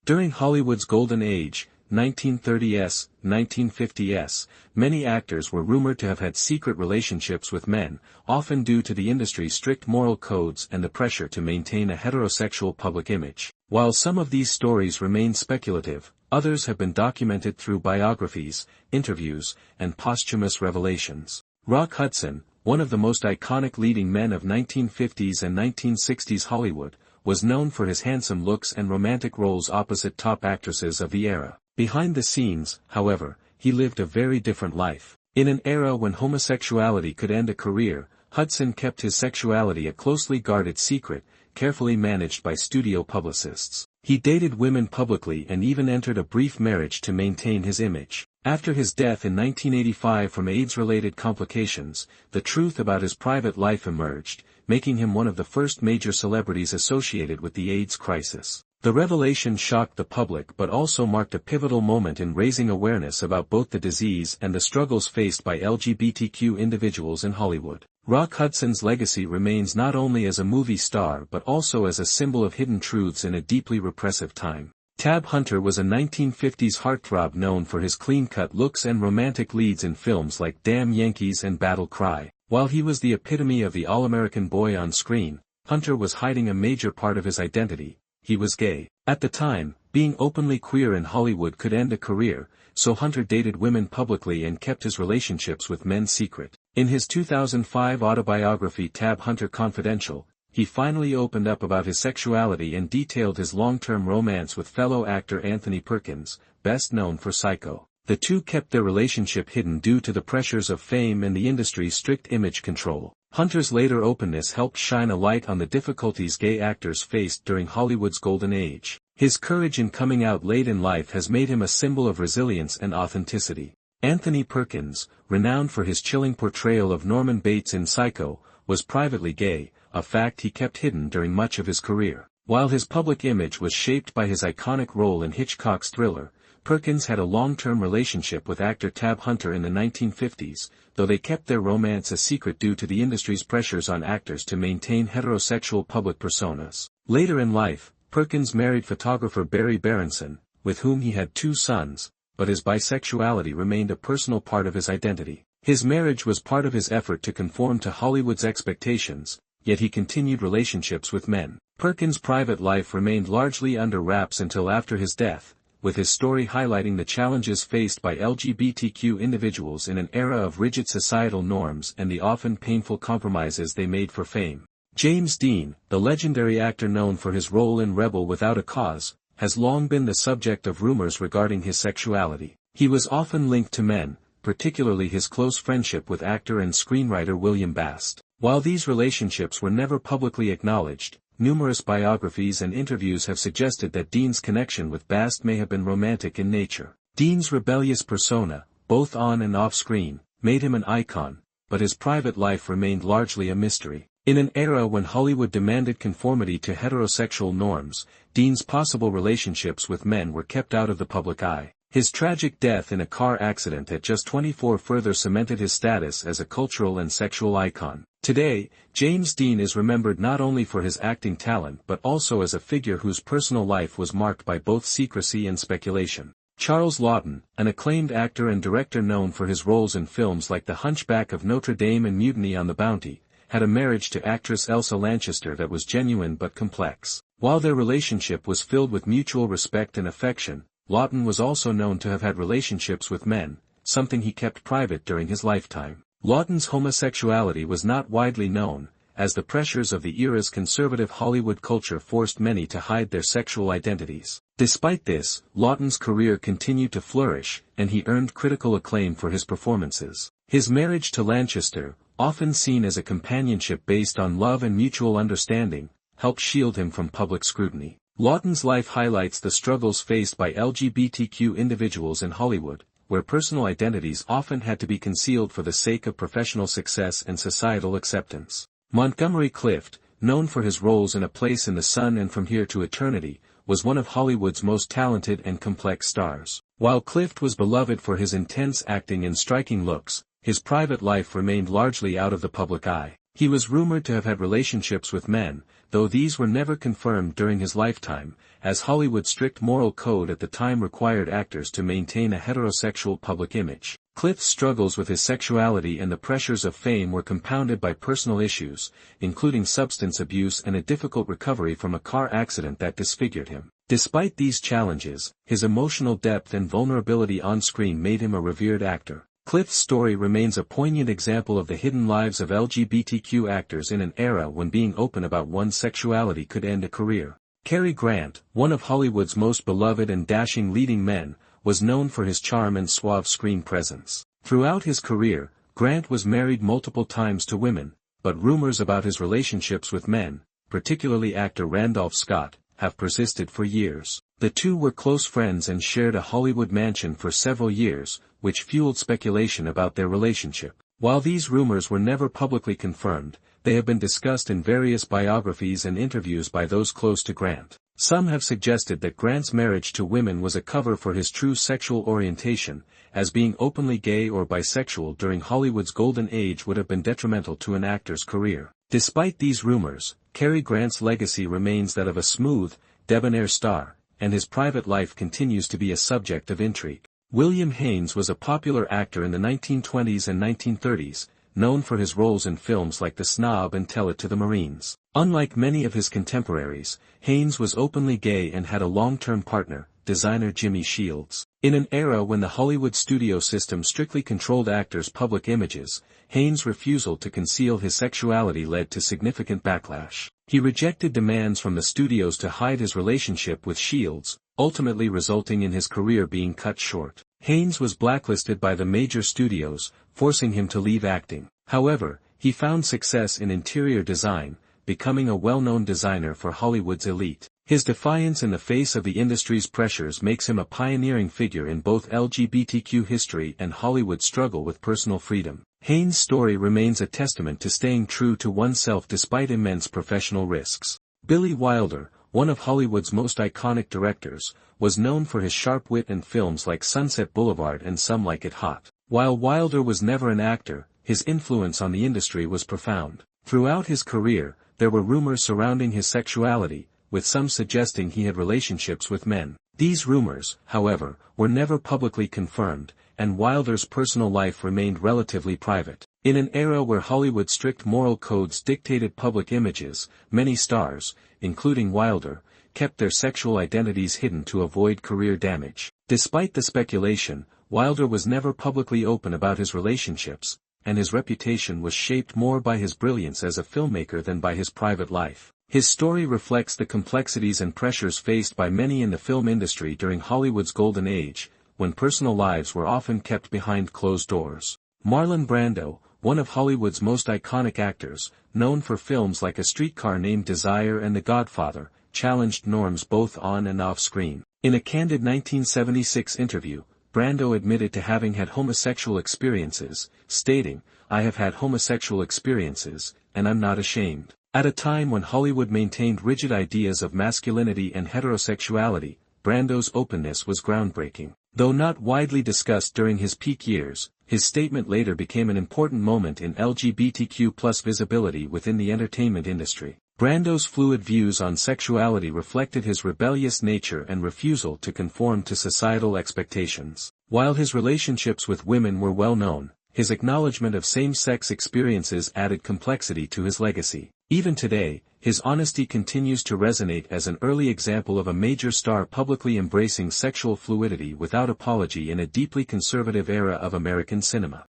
During Hollywood's golden age, 1930s, 1950s, many actors were rumored to have had secret relationships with men, often due to the industry's strict moral codes and the pressure to maintain a heterosexual public image. While some of these stories remain speculative, others have been documented through biographies, interviews, and posthumous revelations. Rock Hudson, one of the most iconic leading men of 1950s and 1960s Hollywood, was known for his handsome looks and romantic roles opposite top actresses of the era. Behind the scenes, however, he lived a very different life. In an era when homosexuality could end a career, Hudson kept his sexuality a closely guarded secret, carefully managed by studio publicists. He dated women publicly and even entered a brief marriage to maintain his image. After his death in 1985 from AIDS-related complications, the truth about his private life emerged, making him one of the first major celebrities associated with the AIDS crisis. The revelation shocked the public but also marked a pivotal moment in raising awareness about both the disease and the struggles faced by LGBTQ individuals in Hollywood. Rock Hudson's legacy remains not only as a movie star but also as a symbol of hidden truths in a deeply repressive time. Tab Hunter was a 1950s heartthrob known for his clean-cut looks and romantic leads in films like Damn Yankees and Battle Cry. While he was the epitome of the all-American boy on screen, Hunter was hiding a major part of his identity. He was gay. At the time, being openly queer in Hollywood could end a career, so Hunter dated women publicly and kept his relationships with men secret. In his 2005 autobiography Tab Hunter Confidential, he finally opened up about his sexuality and detailed his long-term romance with fellow actor Anthony Perkins, best known for Psycho. The two kept their relationship hidden due to the pressures of fame and the industry's strict image control. Hunter's later openness helped shine a light on the difficulties gay actors faced during Hollywood's golden age. His courage in coming out late in life has made him a symbol of resilience and authenticity. Anthony Perkins, renowned for his chilling portrayal of Norman Bates in Psycho, was privately gay, a fact he kept hidden during much of his career. While his public image was shaped by his iconic role in Hitchcock's Thriller, Perkins had a long-term relationship with actor Tab Hunter in the 1950s, though they kept their romance a secret due to the industry's pressures on actors to maintain heterosexual public personas. Later in life, Perkins married photographer Barry Berenson, with whom he had 2 sons, but his bisexuality remained a personal part of his identity. His marriage was part of his effort to conform to Hollywood's expectations, yet he continued relationships with men. Perkins' private life remained largely under wraps until after his death, with his story highlighting the challenges faced by LGBTQ individuals in an era of rigid societal norms and the often painful compromises they made for fame. James Dean, the legendary actor known for his role in Rebel Without a Cause, has long been the subject of rumors regarding his sexuality. He was often linked to men, particularly his close friendship with actor and screenwriter William Bast. While these relationships were never publicly acknowledged, numerous biographies and interviews have suggested that Dean's connection with Bast may have been romantic in nature. Dean's rebellious persona, both on and off screen, made him an icon, but his private life remained largely a mystery. In an era when Hollywood demanded conformity to heterosexual norms, Dean's possible relationships with men were kept out of the public eye. His tragic death in a car accident at just 24 further cemented his status as a cultural and sexual icon. Today, James Dean is remembered not only for his acting talent but also as a figure whose personal life was marked by both secrecy and speculation. Charles Lawton, an acclaimed actor and director known for his roles in films like The Hunchback of Notre Dame and Mutiny on the Bounty, had a marriage to actress Elsa Lanchester that was genuine but complex. While their relationship was filled with mutual respect and affection, Lawton was also known to have had relationships with men, something he kept private during his lifetime. Lawton's homosexuality was not widely known, as the pressures of the era's conservative Hollywood culture forced many to hide their sexual identities. Despite this, Lawton's career continued to flourish, and he earned critical acclaim for his performances. His marriage to Lanchester, often seen as a companionship based on love and mutual understanding, helped shield him from public scrutiny. Lawton's life highlights the struggles faced by LGBTQ individuals in Hollywood, where personal identities often had to be concealed for the sake of professional success and societal acceptance. Montgomery Clift, known for his roles in A Place in the Sun and From Here to Eternity, was one of Hollywood's most talented and complex stars. While Clift was beloved for his intense acting and striking looks, his private life remained largely out of the public eye. He was rumored to have had relationships with men, though these were never confirmed during his lifetime, as Hollywood's strict moral code at the time required actors to maintain a heterosexual public image. Clift's struggles with his sexuality and the pressures of fame were compounded by personal issues, including substance abuse and a difficult recovery from a car accident that disfigured him. Despite these challenges, his emotional depth and vulnerability on screen made him a revered actor. Clift's story remains a poignant example of the hidden lives of LGBTQ actors in an era when being open about one's sexuality could end a career. Carrie Grant, one of Hollywood's most beloved and dashing leading men, was known for his charm and suave screen presence. Throughout his career, Grant was married multiple times to women, but rumors about his relationships with men, particularly actor Randolph Scott, have persisted for years. The two were close friends and shared a Hollywood mansion for several years, which fueled speculation about their relationship. While these rumors were never publicly confirmed, they have been discussed in various biographies and interviews by those close to Grant. Some have suggested that Grant's marriage to women was a cover for his true sexual orientation, as being openly gay or bisexual during Hollywood's golden age would have been detrimental to an actor's career. Despite these rumors, Cary Grant's legacy remains that of a smooth, debonair star, and his private life continues to be a subject of intrigue. William Haynes was a popular actor in the 1920s and 1930s, known for his roles in films like The Snob and Tell It to the Marines. Unlike many of his contemporaries, Haynes was openly gay and had a long-term partner, designer Jimmy Shields. In an era when the Hollywood studio system strictly controlled actors' public images, Haynes' refusal to conceal his sexuality led to significant backlash. He rejected demands from the studios to hide his relationship with Shields, ultimately resulting in his career being cut short. Haynes was blacklisted by the major studios, forcing him to leave acting. However, he found success in interior design, becoming a well-known designer for Hollywood's elite. His defiance in the face of the industry's pressures makes him a pioneering figure in both LGBTQ history and Hollywood's struggle with personal freedom. Haynes' story remains a testament to staying true to oneself despite immense professional risks. Billy Wilder, one of Hollywood's most iconic directors, was known for his sharp wit in films like Sunset Boulevard and Some Like It Hot. While Wilder was never an actor, his influence on the industry was profound. Throughout his career, there were rumors surrounding his sexuality, with some suggesting he had relationships with men. These rumors, however, were never publicly confirmed, and Wilder's personal life remained relatively private. In an era where Hollywood's strict moral codes dictated public images, many stars, including Wilder, kept their sexual identities hidden to avoid career damage. Despite the speculation, Wilder was never publicly open about his relationships, and his reputation was shaped more by his brilliance as a filmmaker than by his private life. His story reflects the complexities and pressures faced by many in the film industry during Hollywood's golden age, when personal lives were often kept behind closed doors. Marlon Brando, one of Hollywood's most iconic actors, known for films like A Streetcar Named Desire and The Godfather, challenged norms both on and off screen. In a candid 1976 interview, Brando admitted to having had homosexual experiences, stating, "I have had homosexual experiences, and I'm not ashamed." At a time when Hollywood maintained rigid ideas of masculinity and heterosexuality, Brando's openness was groundbreaking. Though not widely discussed during his peak years, his statement later became an important moment in LGBTQ+ visibility within the entertainment industry. Brando's fluid views on sexuality reflected his rebellious nature and refusal to conform to societal expectations. While his relationships with women were well known, his acknowledgement of same-sex experiences added complexity to his legacy. Even today, his honesty continues to resonate as an early example of a major star publicly embracing sexual fluidity without apology in a deeply conservative era of American cinema.